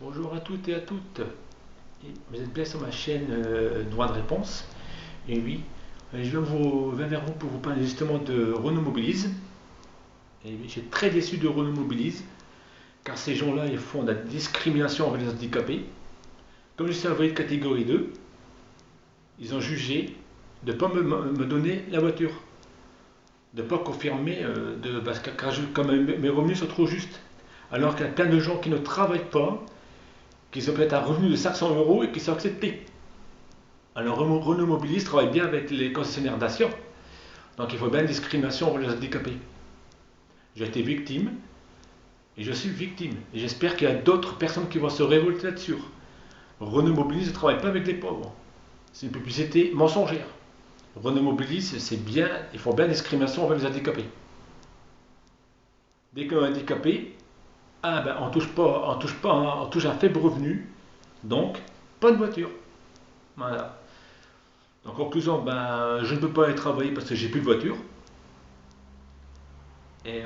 Bonjour à toutes et à toutes. Vous êtes bien sur ma chaîne Droit de réponse. Et oui, viens vers vous pour vous parler justement de Renault Mobilise. Et oui, je suis très déçu de Renault Mobilise, car ces gens-là, ils font de la discrimination envers les handicapés. Comme je suis envoyé de catégorie 2, ils ont jugé de ne pas me donner la voiture, de ne pas confirmer, parce que quand mes revenus sont trop justes. Alors qu'il y a plein de gens qui ne travaillent pas, qui ont peut-être un revenu de 500 euros et qui sont acceptés. Alors Renault Mobilis travaille bien avec les concessionnaires Dacia, donc il faut bien une discrimination envers les handicapés. J'ai été victime et je suis victime. Et j'espère qu'il y a d'autres personnes qui vont se révolter là-dessus. Renault Mobilis ne travaille pas avec les pauvres. C'est une publicité mensongère. Renault Mobilis, c'est bien, il faut bien une discrimination envers les handicapés. Dès qu'on est handicapé, ah ben, on touche un faible revenu, donc pas de voiture. Voilà. En conclusion, ben, je ne peux pas aller travailler parce que j'ai plus de voiture. Et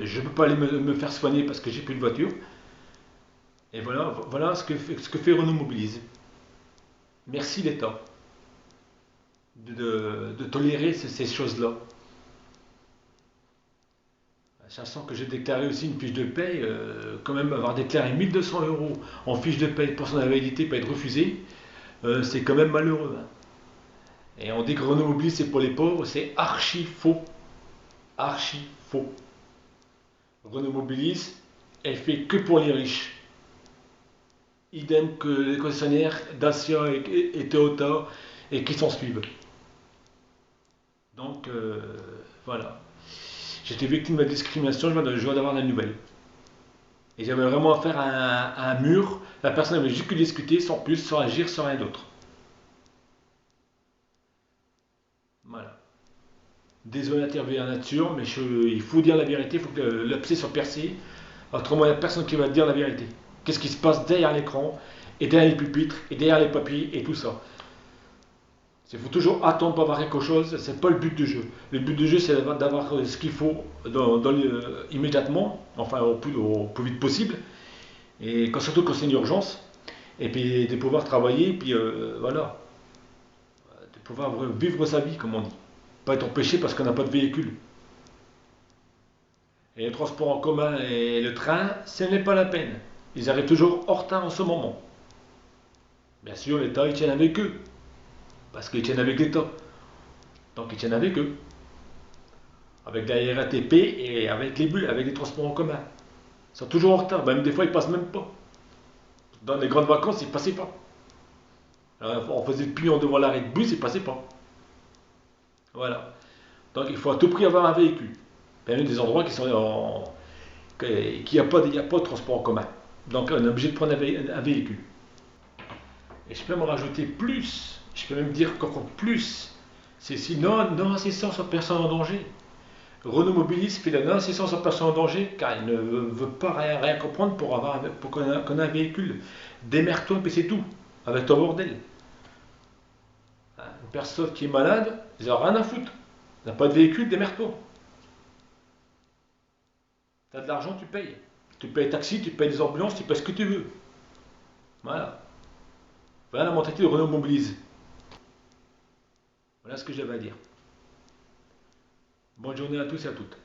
je ne peux pas aller me faire soigner parce que j'ai plus de voiture. Et voilà ce que fait Renault Mobilise. Merci l'État de tolérer ces choses-là. Sachant que j'ai déclaré aussi une fiche de paye, quand même avoir déclaré 1200 euros en fiche de paye pour son invalidité pas être refusé, c'est quand même malheureux, hein. Et on dit que Renault Mobilise c'est pour les pauvres, c'est archi faux. Archi faux. Renault Mobilise, elle fait que pour les riches. Idem que les concessionnaires Dacia et Toyota et qui s'en suivent. Donc voilà. J'étais victime de la discrimination, je viens d'avoir la nouvelle. Et j'avais vraiment affaire à un mur. La personne avait juste que discuter, sans plus, sans agir, sans rien d'autre. Voilà. Désolé d'intervenir là-dessus, mais il faut dire la vérité, il faut que l'abcès soit percé. Autrement, il n'y a personne qui va dire la vérité. Qu'est-ce qui se passe derrière l'écran, et derrière les pupitres, et derrière les papiers, et tout ça. Il faut toujours attendre pour avoir quelque chose, c'est pas le but du jeu. Le but du jeu, c'est d'avoir ce qu'il faut immédiatement, enfin au plus vite possible, et surtout quand c'est une urgence, et puis de pouvoir travailler, et puis voilà, de pouvoir vivre sa vie, comme on dit. Pas être empêché parce qu'on n'a pas de véhicule. Et les transports en commun et le train, ce n'est pas la peine. Ils arrivent toujours en retard en ce moment. Bien sûr, l'État, ils tiennent avec eux, parce qu'ils tiennent avec l'État. Donc ils tiennent avec eux, avec la RATP et avec les bus, avec les transports en commun. Ils sont toujours en retard, même des fois ils passent même pas. Dans les grandes vacances, ils passaient pas. Alors, on faisait le pliant devant l'arrêt de bus, ils passaient pas. Voilà. Donc il faut à tout prix avoir un véhicule. Il y a des endroits qui sont qu'il n'y a, a pas de transport en commun. Donc on est obligé de prendre un véhicule. Et je peux me rajouter plus, je peux même dire qu'encore plus, c'est si non-assistance aux personnes en danger. Renault Mobilis fait la non-assistance aux personnes en danger car il ne veut pas rien comprendre pour qu'on ait un véhicule. Démerde-toi, puis c'est tout, avec ton bordel. Une personne qui est malade, ils n'ont rien à foutre. Tu n'as pas de véhicule, démerde-toi. Tu as de l'argent, tu payes. Tu payes taxi, tu payes des ambulances, tu payes ce que tu veux. Voilà. Voilà la mentalité de Renault Mobilise. Voilà ce que j'avais à dire. Bonne journée à tous et à toutes.